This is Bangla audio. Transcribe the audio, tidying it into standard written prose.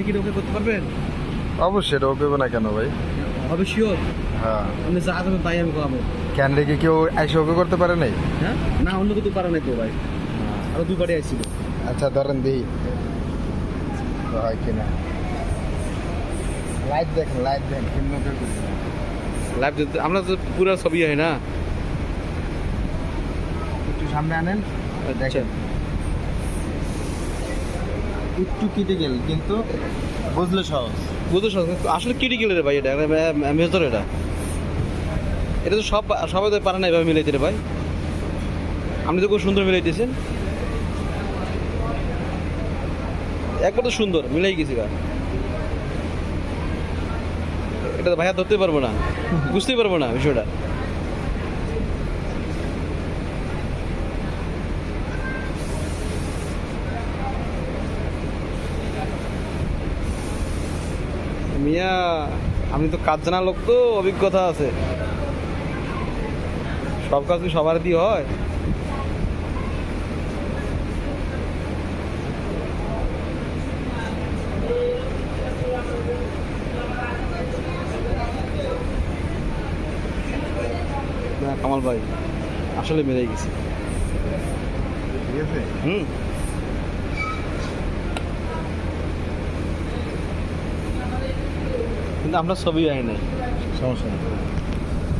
টিকিট ওকে করতে পারবেন? অবশ্যই এটা ওকে না কেন ভাই? হবে শিওর? হ্যাঁ। আপনি যা দেবেন তাই আমি করাবো। কেন রে, কি কেউ এসে ওকে করতে পারে নাই? হ্যাঁ না, অন্য কিছু পারে নাই তো ভাই, আরো দুবারই আসছিল। আচ্ছা ধরেন দিই তো হয় কিনা। লাইট দেখেন, লাইট দেখেন কেমন ওকে করছে। লাইভ আমরা তো পুরো ছবি হয় না। একটু সামনে আনেন দেখেন। একটু কেটে গেল কিন্তু বুঝলে সহজ। বুঝতে আসলে কেটে গেলে রে ভাই, এটা মেজর। এটা এটা তো সবাই তো পারে না এভাবে মিলাইতে রে ভাই। আপনি তো খুব সুন্দর মিলাইতেছেন, একবার তো সুন্দর মিলাই গেছি গা। এটা তো ভাইয়া ধরতে পারবো না, বুঝতেই পারবো না বিষয়টা। মিয়া আপনি তো কাজ জানা লোক, তো অভিজ্ঞতা আছে। সব কাজ কি সবার দিয়ে হয়? না কামাল ভাই, আসলে মেরেই গেছি। ঠিক আছে। কিন্তু আমরা ছবি আই নাই। সমস্যা নেই।